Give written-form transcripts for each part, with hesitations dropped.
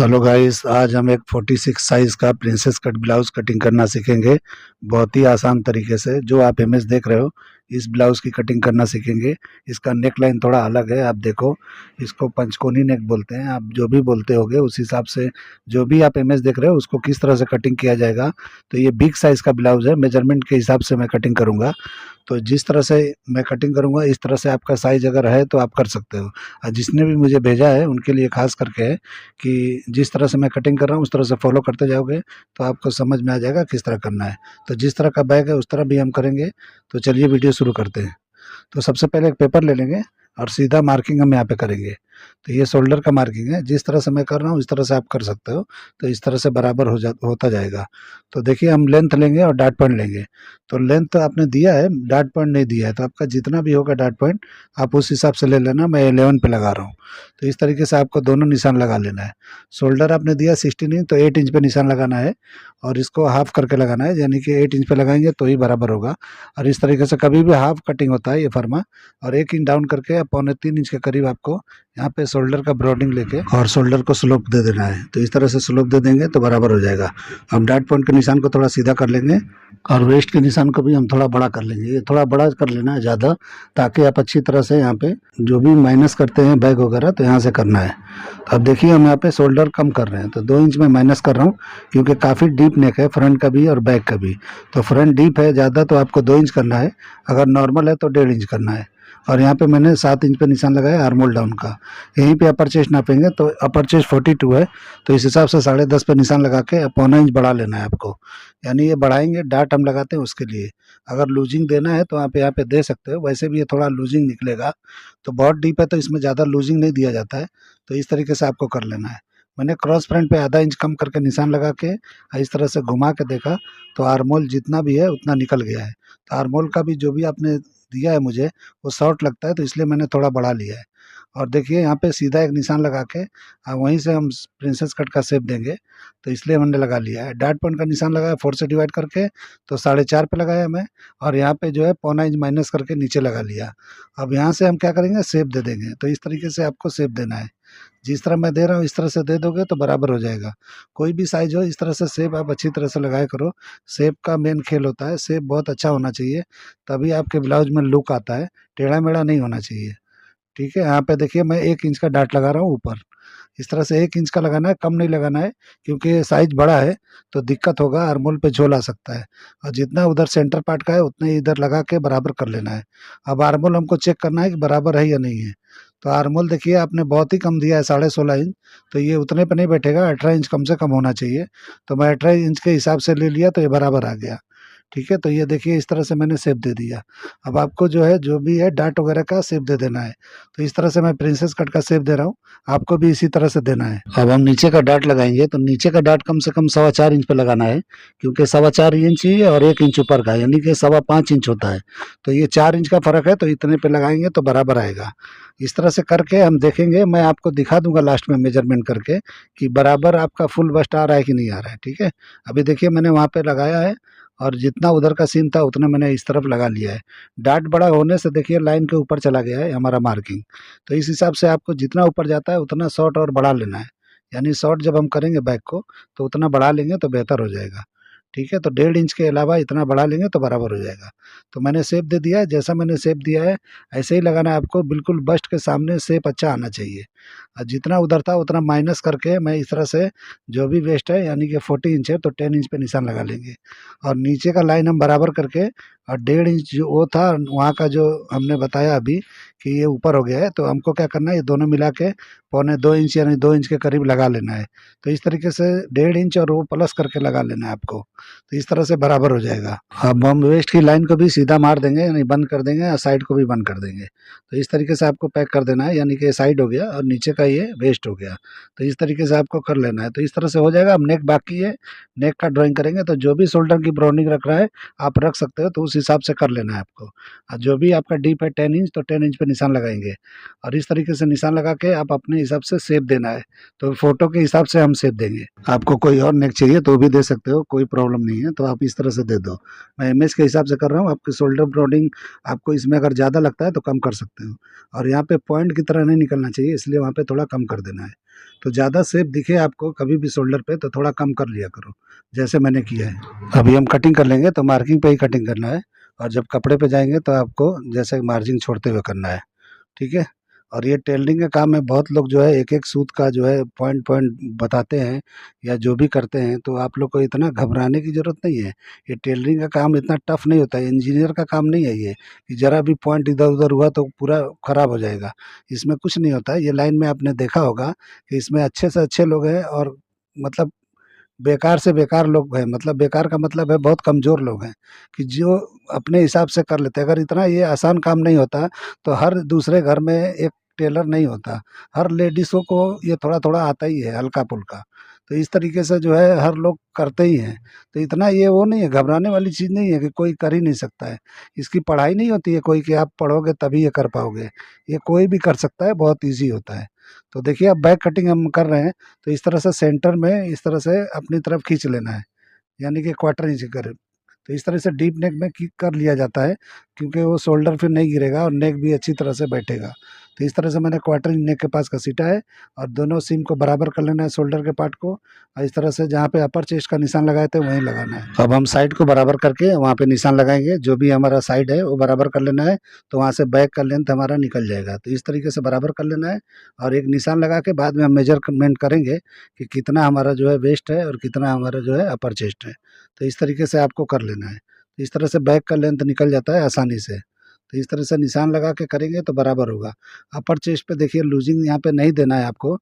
Hello guys, आज हम एक 46 साइज का प्रिंसेस कट ब्लाउज कटिंग करना सीखेंगे। बहुत ही आसान तरीके से जो आप इमेज देख रहे हो इस ब्लाउज की कटिंग करना सीखेंगे। इसका नेक लाइन थोड़ा अलग है, आप देखो। इसको पंचकोनी नेक बोलते हैं, आप जो भी बोलते होगे उस हिसाब से जो भी आप इमेज देख रहे हो उसको किस तरह से कटिंग किया जाएगा। तो ये बिग साइज का ब्लाउज है, मेजरमेंट के हिसाब से मैं कटिंग करूँगा। तो जिस तरह से मैं कटिंग करूँगा इस तरह से आपका साइज अगर है तो आप कर सकते हो। और जिसने भी मुझे भेजा है उनके लिए खास करके है कि जिस तरह से मैं कटिंग कर रहा हूँ उस तरह से फॉलो करते जाओगे तो आपको समझ में आ जाएगा किस तरह करना है। तो जिस तरह का बैग है उस तरह भी हम करेंगे। तो चलिए वीडियो शुरू करते हैं। तो सबसे पहले एक पेपर ले लेंगे और सीधा मार्किंग हम यहाँ पे करेंगे। तो ये शोल्डर का मार्किंग है, जिस तरह से मैं कर रहा हूँ इस तरह से आप कर सकते हो। तो इस तरह से बराबर होता जाएगा। तो देखिए हम लेंथ लेंगे और डॉट पॉइंट लेंगे। तो लेंथ आपने दिया है, डॉट पॉइंट नहीं दिया है, तो आपका जितना भी होगा डॉट पॉइंट आप उस हिसाब से ले लेना। मैं 11 पे लगा रहा हूँ। तो इस तरीके से आपको दोनों निशान लगा लेना है। शोल्डर आपने दिया 16 इंच, तो 8 इंच पे निशान लगाना है और इसको हाफ करके लगाना है, यानी कि 8 इंच पे लगाएंगे तो ही बराबर होगा। और इस तरीके से कभी भी हाफ कटिंग होता है ये फर्मा। और 1 इंच डाउन करके पौने 3 इंच के करीब आपको यहाँ पे शोल्डर का ब्रॉडिंग लेके और शोल्डर को स्लोप दे देना है। तो इस तरह से स्लोप दे देंगे तो बराबर हो जाएगा। हम डॉट पॉइंट के निशान को थोड़ा सीधा कर लेंगे और वेस्ट के निशान को भी हम थोड़ा बड़ा कर लेंगे। ये थोड़ा बड़ा कर लेना है ज़्यादा, ताकि आप अच्छी तरह से यहाँ पे जो भी माइनस करते हैं बैग वगैरह तो यहाँ से करना है। तो अब देखिए हम यहाँ पे शोल्डर कम कर रहे हैं, तो 2 इंच में माइनस कर रहा हूँ क्योंकि काफ़ी डीप नेक है फ्रंट का भी और बैक का भी। तो फ्रंट डीप है ज़्यादा तो आपको 2 इंच करना है, अगर नॉर्मल है तो 1.5 इंच करना है। और यहाँ पे मैंने 7 इंच पे निशान लगाया आर्मोल डाउन का। यहीं पे अपर चेस्ट नापेंगे तो अपर चेस्ट 42 है, तो इस हिसाब से 10.5 पे निशान लगा के पौना इंच बढ़ा लेना है आपको। यानी ये बढ़ाएंगे, डाट हम लगाते हैं उसके लिए। अगर लूजिंग देना है तो आप यहाँ पे दे सकते हो, वैसे भी ये थोड़ा लूजिंग निकलेगा। तो बहुत डीप है तो इसमें ज़्यादा लूजिंग नहीं दिया जाता है। तो इस तरीके से आपको कर लेना है। मैंने क्रॉस फ्रंट पे आधा इंच कम करके निशान लगा के इस तरह से घुमा के देखा तो आर्मोल जितना भी है उतना निकल गया है। तो आर्मोल का भी जो भी आपने दिया है मुझे वो शॉर्ट लगता है, तो इसलिए मैंने थोड़ा बढ़ा लिया है। और देखिए यहाँ पे सीधा एक निशान लगा के वहीं से हम प्रिंसेस कट का शेप देंगे, तो इसलिए मैंने लगा लिया है। डॉट पॉइंट का निशान लगाया 4 से डिवाइड करके, तो 4.5 पे लगाया मैं। और यहाँ पे जो है पौना इंच माइनस करके नीचे लगा लिया। अब यहाँ से हम क्या करेंगे, शेप दे देंगे। तो इस तरीके से आपको शेप देना है, जिस तरह मैं दे रहा हूँ इस तरह से दे दोगे तो बराबर हो जाएगा। कोई भी साइज हो इस तरह से शेप आप अच्छी तरह से लगाया करो। शेप का मेन खेल होता है, शेप बहुत अच्छा होना चाहिए, तभी आपके ब्लाउज में लुक आता है। टेढ़ा मेढ़ा नहीं होना चाहिए। ठीक है, यहाँ पे देखिए मैं 1 इंच का डाट लगा रहा हूँ ऊपर। इस तरह से 1 इंच का लगाना है, कम नहीं लगाना है, क्योंकि साइज बड़ा है तो दिक्कत होगा, आर्मोल पे झोल आ सकता है। और जितना उधर सेंटर पार्ट का है उतना ही इधर लगा के बराबर कर लेना है। अब आर्मोल हमको चेक करना है कि बराबर है या नहीं है। तो आर्मोल देखिए आपने बहुत ही कम दिया है, 16.5 इंच। तो ये उतने पे नहीं बैठेगा, 18 इंच कम से कम होना चाहिए। तो मैं 18 इंच के हिसाब से ले लिया तो ये बराबर आ गया। ठीक है, तो ये देखिए इस तरह से मैंने शेप दे दिया। अब आपको जो है जो भी है डाट वगैरह का शेप दे देना है। तो इस तरह से मैं प्रिंसेस कट का शेप दे रहा हूँ, आपको भी इसी तरह से देना है। अब हम नीचे का डाट लगाएंगे, तो नीचे का डाट कम से कम 4.25 इंच पे लगाना है, क्योंकि 4.25 इंच ही है और 1 इंच ऊपर का, यानी कि 5.25 इंच होता है। तो ये 4 इंच का फर्क है, तो इतने पे लगाएंगे तो बराबर आएगा। इस तरह से करके हम देखेंगे, मैं आपको दिखा दूंगा लास्ट में मेजरमेंट करके कि बराबर आपका फुल बस्ट आ रहा है कि नहीं आ रहा है। ठीक है, अभी देखिए मैंने वहाँ पे लगाया है और जितना उधर का सीम था उतना मैंने इस तरफ लगा लिया है। डाट बड़ा होने से देखिए लाइन के ऊपर चला गया है हमारा मार्किंग। तो इस हिसाब से आपको जितना ऊपर जाता है उतना शॉर्ट और बढ़ा लेना है। यानी शॉर्ट जब हम करेंगे बैक को तो उतना बढ़ा लेंगे तो बेहतर हो जाएगा। ठीक है, तो 1.5 इंच के अलावा इतना बढ़ा लेंगे तो बराबर हो जाएगा। तो मैंने शेप दे दिया है, जैसा मैंने शेप दिया है ऐसे ही लगाना है आपको। बिल्कुल बस्ट के सामने शेप अच्छा आना चाहिए। और जितना उधर था उतना माइनस करके मैं इस तरह से जो भी वेस्ट है, यानी कि 40 इंच है तो 10 इंच पे निशान लगा लेंगे। और नीचे का लाइन हम बराबर करके और 1.5 इंच जो वो था वहाँ का जो हमने बताया अभी कि ये ऊपर हो गया है, तो हमको क्या करना है, ये दोनों मिला के पौने 2 इंच यानी 2 इंच के करीब लगा लेना है। तो इस तरीके से 1.5 इंच और वो प्लस करके लगा लेना है आपको। तो इस तरह से बराबर हो जाएगा। अब हम वेस्ट की लाइन को भी सीधा मार देंगे, यानी बंद कर देंगे, और साइड को भी बंद कर देंगे। तो इस तरीके से आपको पैक कर देना है, यानी कि साइड हो गया और नीचे का ये वेस्ट हो गया। तो इस तरीके से आपको कर लेना है। तो इस तरह से हो जाएगा। अब नेक बाकी है, नेक का ड्राइंग करेंगे। तो जो भी शोल्डर की ब्राउनिंग रख रहा है आप रख सकते हो, तो उस हिसाब से कर लेना है आपको। और जो भी आपका डीप है 10 इंच, तो 10 इंच पे निशान लगाएंगे और इस तरीके से निशान लगा के आप अपने हिसाब से शेप देना है। तो फोटो के हिसाब से हम शेप देंगे। आपको कोई और नेक चाहिए तो भी दे सकते हो, कोई प्रॉब्लम नहीं है। तो आप इस तरह से दे दो। मैं इमेज के हिसाब से कर रहा हूँ। आपकी शोल्डर ब्राउनिंग आपको इसमें अगर ज़्यादा लगता है तो कम कर सकते हो। और यहाँ पे पॉइंट की तरह नहीं निकलना चाहिए, इसलिए वहाँ पे थोड़ा कम कर देना है। तो ज़्यादा शेप दिखे आपको कभी भी शोल्डर पे तो थोड़ा कम कर लिया करो, जैसे मैंने किया है। अभी हम कटिंग कर लेंगे तो मार्किंग पे ही कटिंग करना है, और जब कपड़े पे जाएंगे तो आपको जैसे मार्जिन छोड़ते हुए करना है, ठीक है। और ये टेलरिंग का काम है, बहुत लोग जो है एक एक सूत का जो है पॉइंट पॉइंट बताते हैं या जो भी करते हैं, तो आप लोग को इतना घबराने की ज़रूरत नहीं है। ये टेलरिंग का काम इतना टफ नहीं होता है, इंजीनियर का काम नहीं है ये कि ज़रा भी पॉइंट इधर उधर हुआ तो पूरा ख़राब हो जाएगा। इसमें कुछ नहीं होता है। ये लाइन में आपने देखा होगा कि इसमें अच्छे से अच्छे लोग हैं, और मतलब बेकार से बेकार लोग हैं, मतलब बेकार का मतलब है बहुत कमज़ोर लोग हैं, कि जो अपने हिसाब से कर लेते हैं। अगर इतना ये आसान काम नहीं होता तो हर दूसरे घर में एक टेलर नहीं होता। हर लेडीज़ों को ये थोड़ा-थोड़ा आता ही है हल्का-फुल्का। तो इस तरीके से जो है हर लोग करते ही हैं। तो इतना ये वो नहीं है, घबराने वाली चीज़ नहीं है कि कोई कर ही नहीं सकता है। इसकी पढ़ाई नहीं होती है कोई कि आप पढ़ोगे तभी ये कर पाओगे। ये कोई भी कर सकता है, बहुत ईज़ी होता है। तो देखिए अब बैक कटिंग हम कर रहे हैं, तो इस तरह से सेंटर में इस तरह से अपनी तरफ खींच लेना है, यानी कि क्वार्टर इंच करीब। तो इस तरह से डीप नेक में की कर लिया जाता है, क्योंकि वो शोल्डर फिर नहीं गिरेगा और नेक भी अच्छी तरह से बैठेगा। तो इस तरह से मैंने क्वार्टर इंच नेक के पास घसीटा है, और दोनों सीम को बराबर कर लेना है शोल्डर के पार्ट को, और इस तरह से जहाँ पे अपर चेस्ट का निशान लगाए थे वहीं लगाना है। अब हम साइड को बराबर करके वहाँ पे निशान लगाएंगे, जो भी हमारा साइड है वो बराबर कर लेना है, तो वहाँ से बैक का लेंथ हमारा निकल जाएगा। तो इस तरीके से बराबर कर लेना है, और एक निशान लगा के बाद में हम मेजरमेंट करेंगे कि कितना हमारा जो है वेस्ट है और कितना हमारा जो है अपर चेस्ट है। तो इस तरीके से आपको कर लेना है। तो इस तरह से बैक का लेंथ निकल जाता है आसानी से। तो इस तरह से निशान लगा के करेंगे तो बराबर होगा। अपर चेस्ट पे देखिए लूजिंग यहाँ पे नहीं देना है आपको,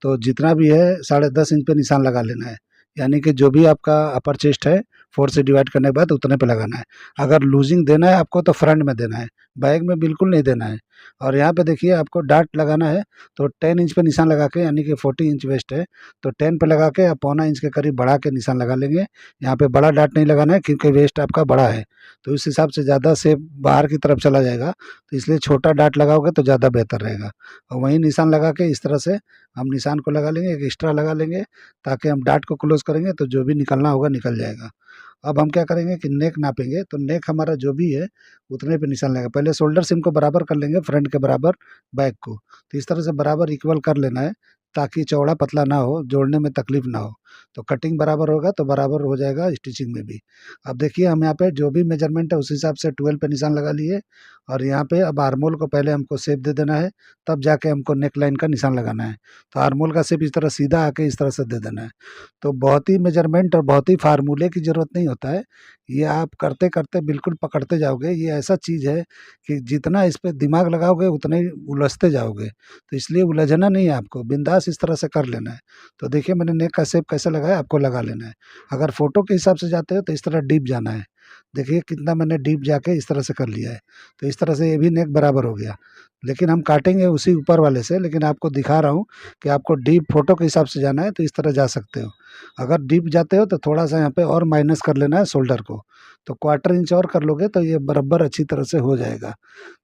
तो जितना भी है 10.5 इंच पे निशान लगा लेना है। यानी कि जो भी आपका अपर चेस्ट है 4 से डिवाइड करने के बाद उतने पे लगाना है। अगर लूजिंग देना है आपको तो फ्रंट में देना है, बैक में बिल्कुल नहीं देना है। और यहाँ पे देखिए आपको डार्ट लगाना है, तो 10 इंच पे निशान लगा के, यानी कि 40 इंच वेस्ट है, तो 10 पे लगा के आप पौना इंच के करीब बढ़ा के निशान लगा लेंगे। यहाँ पे बड़ा डार्ट नहीं लगाना है क्योंकि वेस्ट आपका बड़ा है, तो इस हिसाब से ज़्यादा शेप बाहर की तरफ चला जाएगा, तो इसलिए छोटा डार्ट लगाओगे तो ज़्यादा बेहतर रहेगा। और वहीं निशान लगा के इस तरह से हम निशान को लगा लेंगे, एक एक्स्ट्रा लगा लेंगे, ताकि हम डार्ट को क्लोज़ करेंगे तो जो भी निकलना होगा निकल जाएगा। अब हम क्या करेंगे कि नेक नापेंगे, तो नेक हमारा जो भी है उतने पे निशान लगेगा। पहले शोल्डर सिम को बराबर कर लेंगे फ्रंट के बराबर बैक को। तो इस तरह से बराबर इक्वल कर लेना है, ताकि चौड़ा पतला ना हो, जोड़ने में तकलीफ ना हो। तो कटिंग बराबर होगा तो बराबर हो जाएगा स्टिचिंग में भी। अब देखिए हम यहाँ पे जो भी मेजरमेंट है उस हिसाब से 12 पे निशान लगा लिए, और यहाँ पे अब आर्मोल को पहले हमको शेप दे देना है, तब जाके हमको नेक लाइन का निशान लगाना है। तो आर्मोल का शेप इस तरह सीधा आके इस तरह से दे देना है। तो बहुत ही मेजरमेंट और बहुत ही फार्मूले की ज़रूरत नहीं होता है। ये आप करते-करते बिल्कुल पकड़ते जाओगे। ये ऐसा चीज़ है कि जितना इस पे दिमाग लगाओगे उतने ही उलझते जाओगे। तो इसलिए उलझना नहीं है आपको, बिंदास इस तरह से कर लेना है। तो देखिए मैंने नेक का शेप कैसे लगाया, आपको लगा लेना है। अगर फ़ोटो के हिसाब से जाते हो तो इस तरह डीप जाना है। देखिए कितना मैंने डीप जाके इस तरह से कर लिया है। तो इस तरह से ये भी नेक बराबर हो गया। लेकिन हम काटेंगे उसी ऊपर वाले से, लेकिन आपको दिखा रहा हूँ कि आपको डीप फ़ोटो के हिसाब से जाना है तो इस तरह जा सकते हो। अगर डीप जाते हो तो थोड़ा-सा यहाँ पे और माइनस कर लेना है शोल्डर को। तो क्वार्टर इंच और कर लोगे तो ये बराबर अच्छी तरह से हो जाएगा।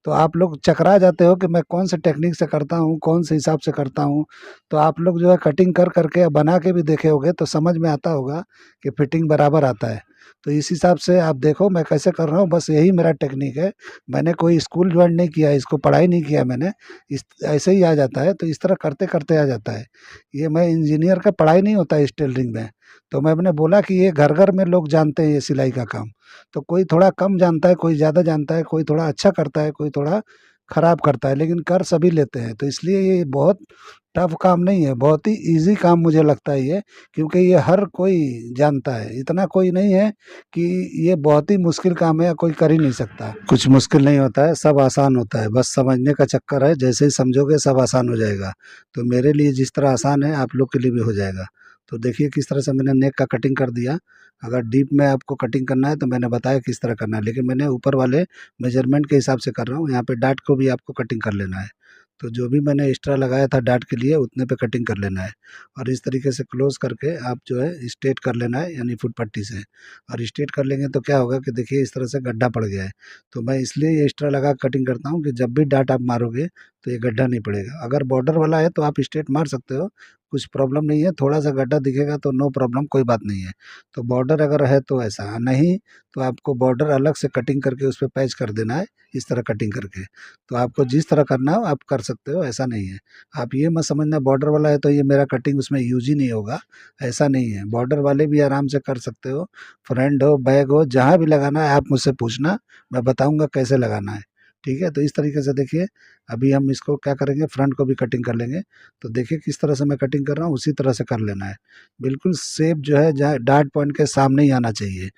तो आप लोग चकरा जाते हो कि मैं कौन से टेक्निक से करता हूँ, कौन से हिसाब से करता हूँ। तो आप लोग जो है कटिंग कर कर के बना के भी देखे होंगे तो समझ में आता होगा कि फिटिंग बराबर आता है। तो इस हिसाब से आप देखो मैं कैसे कर रहा हूँ, बस यही मेरा टेक्निक है। मैंने कोई स्कूल जॉइन नहीं किया है, इसको पढ़ाई नहीं किया मैंने, इस ऐसे ही आ जाता है, तो इस तरह करते-करते आ जाता है। ये मैं इंजीनियर का पढ़ाई नहीं होता है इस टेलरिंग में। तो मैंने बोला कि ये घर-घर में लोग जानते हैं ये सिलाई का काम। तो कोई थोड़ा कम जानता है, कोई ज़्यादा जानता है, कोई थोड़ा अच्छा करता है, कोई थोड़ा खराब करता है, लेकिन कर सभी लेते हैं। तो इसलिए ये बहुत टफ काम नहीं है, बहुत ही ईज़ी काम मुझे लगता है ये, क्योंकि ये हर कोई जानता है। इतना कोई नहीं है कि ये बहुत ही मुश्किल काम है या कोई कर ही नहीं सकता। कुछ मुश्किल नहीं होता है, सब आसान होता है, बस समझने का चक्कर है। जैसे ही समझोगे सब आसान हो जाएगा। तो मेरे लिए जिस तरह आसान है आप लोग के लिए भी हो जाएगा। तो देखिए किस तरह से मैंने नेक का कटिंग कर दिया। अगर डीप में आपको कटिंग करना है तो मैंने बताया किस तरह करना है, लेकिन मैंने ऊपर वाले मेजरमेंट के हिसाब से कर रहा हूँ। यहाँ पे डार्ट को भी आपको कटिंग कर लेना है। तो जो भी मैंने एक्स्ट्रा लगाया था डार्ट के लिए उतने पे कटिंग कर लेना है, और इस तरीके से क्लोज करके आप जो है स्ट्रेट कर लेना है, यानी फुट पट्टी से। और स्ट्रेट कर लेंगे तो क्या होगा कि देखिए इस तरह से गड्ढा पड़ गया है। तो मैं इसलिए ये एक्स्ट्रा लगा के कटिंग करता हूँ कि जब भी डार्ट आप मारोगे तो ये गड्ढा नहीं पड़ेगा। अगर बॉर्डर वाला है तो आप स्ट्रेट मार सकते हो, कुछ प्रॉब्लम नहीं है, थोड़ा सा गड्ढा दिखेगा तो नो प्रॉब्लम, कोई बात नहीं है। तो बॉर्डर अगर है तो ऐसा, नहीं तो आपको बॉर्डर अलग से कटिंग करके उस पे पैच कर देना है, इस तरह कटिंग करके। तो आपको जिस तरह करना हो आप कर सकते हो, ऐसा नहीं है। आप ये मत समझना बॉर्डर वाला है तो ये मेरा कटिंग उसमें यूज ही नहीं होगा, ऐसा नहीं है। बॉर्डर वाले भी आराम से कर सकते हो, फ्रंट हो बैक हो जहाँ भी लगाना है आप मुझसे पूछना, मैं बताऊंगा कैसे लगाना है। ठीक है, तो इस तरीके से देखिए अभी हम इसको क्या करेंगे, फ्रंट को भी कटिंग कर लेंगे। तो देखिए किस तरह से मैं कटिंग कर रहा हूँ, उसी तरह से कर लेना है। बिल्कुल शेप जो है जहाँ डार्ट पॉइंट के सामने ही आना चाहिए।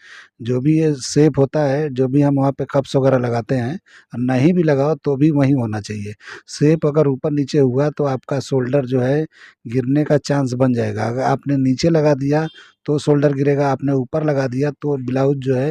जो भी ये शेप होता है, जो भी हम वहाँ पे कप्स वगैरह लगाते हैं, नहीं भी लगाओ तो भी वहीं होना चाहिए। शेप अगर ऊपर नीचे हुआ तो आपका शोल्डर जो है गिरने का चांस बन जाएगा। अगर आपने नीचे लगा दिया तो शोल्डर गिरेगा, आपने ऊपर लगा दिया तो ब्लाउज जो है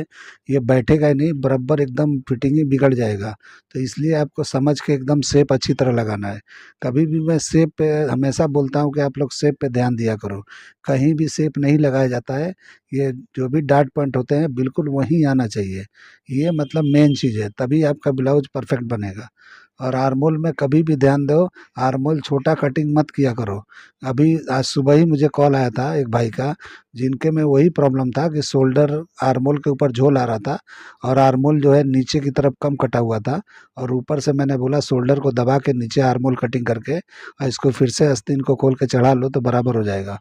ये बैठेगा ही नहीं, बराबर एकदम फिटिंग ही बिगड़ जाएगा। तो इसलिए आपको समझ के एकदम शेप अच्छी तरह लगाना है। कभी भी मैं शेप पे हमेशा बोलता हूँ कि आप लोग शेप पे ध्यान दिया करो, कहीं भी शेप नहीं लगाया जाता है। ये जो भी डार्ट पॉइंट होते हैं बिल्कुल वहीं आना चाहिए, ये मतलब मेन चीज़ है, तभी आपका ब्लाउज परफेक्ट बनेगा। और आर्मोल में कभी भी ध्यान दो, आर्मोल छोटा कटिंग मत किया करो। अभी आज सुबह ही मुझे कॉल आया था एक भाई का, जिनके में वही प्रॉब्लम था कि शोल्डर आर्मोल के ऊपर झोल आ रहा था, और आर्मोल जो है नीचे की तरफ कम कटा हुआ था, और ऊपर से मैंने बोला शोल्डर को दबा के नीचे आर्मोल कटिंग करके और इसको फिर से आस्तीन को खोल के चढ़ा लो तो बराबर हो जाएगा।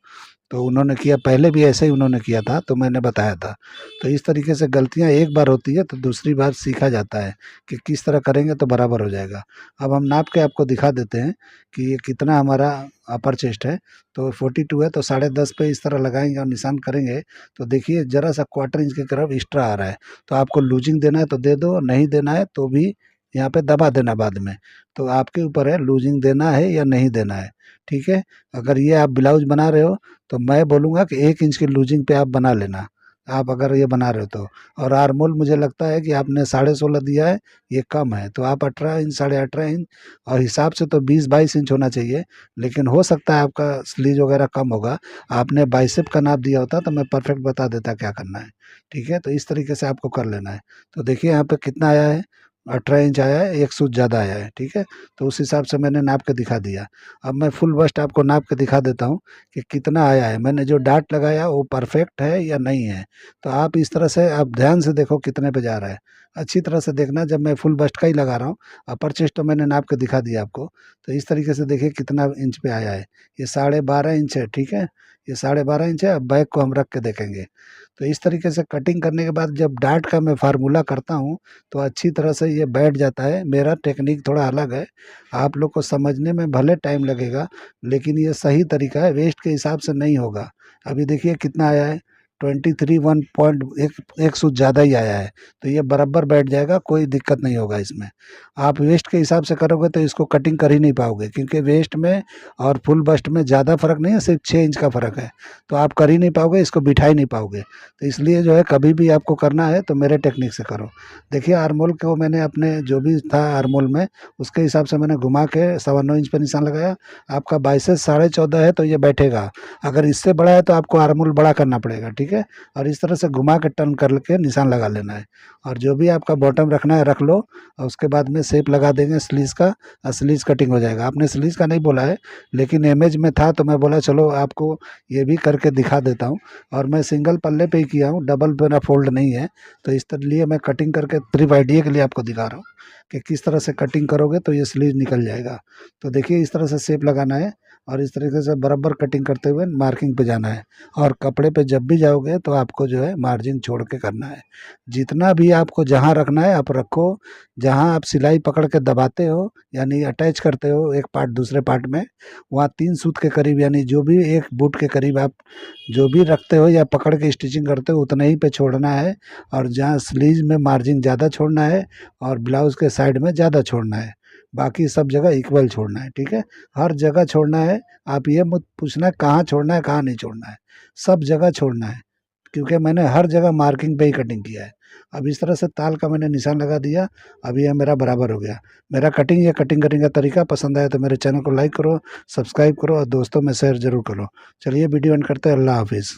तो उन्होंने किया, पहले भी ऐसे ही उन्होंने किया था तो मैंने बताया था। तो इस तरीके से गलतियाँ एक बार होती है तो दूसरी बार सीखा जाता है कि किस तरह करेंगे तो बराबर हो जाएगा। अब हम नाप के आपको दिखा देते हैं कि ये कितना हमारा अपर चेस्ट है। तो 42 है तो 10.5 पे इस तरह लगाएंगे और निशान करेंगे। तो देखिए ज़रा सा क्वार्टर इंच की तरफ एक्स्ट्रा आ रहा है, तो आपको लूजिंग देना है तो दे दो, नहीं देना है तो भी यहाँ पे दबा देना बाद में। तो आपके ऊपर है लूजिंग देना है या नहीं देना है। ठीक है, अगर ये आप ब्लाउज बना रहे हो तो मैं बोलूँगा कि 1 इंच की लूजिंग पे आप बना लेना, आप अगर ये बना रहे हो तो। और आर्मोल मुझे लगता है कि आपने 16.5 दिया है, ये कम है, तो आप 18 इंच, 18.5 इंच, और हिसाब से तो 20-22 इंच होना चाहिए। लेकिन हो सकता है आपका स्लीज वगैरह कम होगा, आपने बाइसेप का नाप दिया होता तो मैं परफेक्ट बता देता क्या करना है। ठीक है, तो इस तरीके से आपको कर लेना है। तो देखिए यहाँ पे कितना आया है, 18 इंच आया है, 1 सूत ज़्यादा आया है। ठीक है, तो उस हिसाब से मैंने नाप के दिखा दिया। अब मैं फुल बस्ट आपको नाप के दिखा देता हूँ कि कितना आया है, मैंने जो डार्ट लगाया वो परफेक्ट है या नहीं है। तो आप इस तरह से आप ध्यान से देखो कितने पे जा रहा है, अच्छी तरह से देखना। जब मैं फुल बस्ट का ही लगा रहा हूँ, अपर चेस्ट तो मैंने नाप के दिखा दिया आपको। तो इस तरीके से देखिए कितना इंच पे आया है, ये 12.5 इंच है। ठीक है, ये 12.5 इंच है। अब बैक को हम रख के देखेंगे। तो इस तरीके से कटिंग करने के बाद जब डार्ट का मैं फार्मूला करता हूँ तो अच्छी तरह से ये बैठ जाता है। मेरा टेक्निक थोड़ा अलग है, आप लोग को समझने में भले टाइम लगेगा, लेकिन ये सही तरीका है, वेस्ट के हिसाब से नहीं होगा। अभी देखिए कितना आया है, 23 1 पॉइंट एक सूत ज़्यादा ही आया है। तो ये बराबर बैठ जाएगा, कोई दिक्कत नहीं होगा इसमें। आप वेस्ट के हिसाब से करोगे तो इसको कटिंग कर ही नहीं पाओगे, क्योंकि वेस्ट में और फुल बस्ट में ज़्यादा फर्क नहीं है, सिर्फ 6 इंच का फ़र्क है। तो आप कर ही नहीं पाओगे, इसको बिठा ही नहीं पाओगे। तो इसलिए जो है कभी भी आपको करना है तो मेरे टेक्निक से करो। देखिए आर्मोल को मैंने अपने जो भी था आर्मोल में, उसके हिसाब से मैंने घुमा के 9.25 इंच पे निशान लगाया। आपका बाइसेप्स 14.5 है तो ये बैठेगा, अगर इससे बड़ा है तो आपको आर्मोल बड़ा करना पड़ेगा। ठीक है, और इस तरह से घुमा के टर्न करके निशान लगा लेना है। और जो भी आपका बॉटम रखना है रख लो, और उसके बाद में शेप लगा देंगे स्लीव्स का, और स्लीव्स कटिंग हो जाएगा। आपने स्लीव्स का नहीं बोला है, लेकिन इमेज में था तो मैं बोला चलो आपको ये भी करके दिखा देता हूँ। और मैं सिंगल पल्ले पे ही किया हूँ, डबल मेरा फोल्ड नहीं है। तो इस तरह लिए मैं कटिंग करके सिर्फ आइडिया के लिए आपको दिखा रहा हूँ कि किस तरह से कटिंग करोगे तो ये स्लीव निकल जाएगा। तो देखिए इस तरह से शेप लगाना है, और इस तरीके से बराबर कटिंग करते हुए मार्किंग पे जाना है। और कपड़े पे जब भी जाओगे तो आपको जो है मार्जिन छोड़ के करना है। जितना भी आपको जहाँ रखना है आप रखो, जहाँ आप सिलाई पकड़ के दबाते हो यानी अटैच करते हो एक पार्ट दूसरे पार्ट में, वहाँ 3 सूत के करीब यानी जो भी एक बूट के करीब आप जो भी रखते हो या पकड़ के स्टिचिंग करते हो उतना ही पे छोड़ना है। और जहाँ स्लीव में मार्जिन ज़्यादा छोड़ना है और ब्लाउज़ के साइड में ज़्यादा छोड़ना है, बाकी सब जगह इक्वल छोड़ना है। ठीक है, हर जगह छोड़ना है। आप ये मत पूछना कहाँ छोड़ना है कहाँ नहीं छोड़ना है, सब जगह छोड़ना है, क्योंकि मैंने हर जगह मार्किंग पे ही कटिंग किया है। अब इस तरह से ताल का मैंने निशान लगा दिया, अब ये मेरा बराबर हो गया। मेरा कटिंग या कटिंग करने का तरीका पसंद आया तो मेरे चैनल को लाइक करो, सब्सक्राइब करो और दोस्तों में शेयर ज़रूर करो। चलिए वीडियो एंड करते हैं, अल्लाह हाफिज़।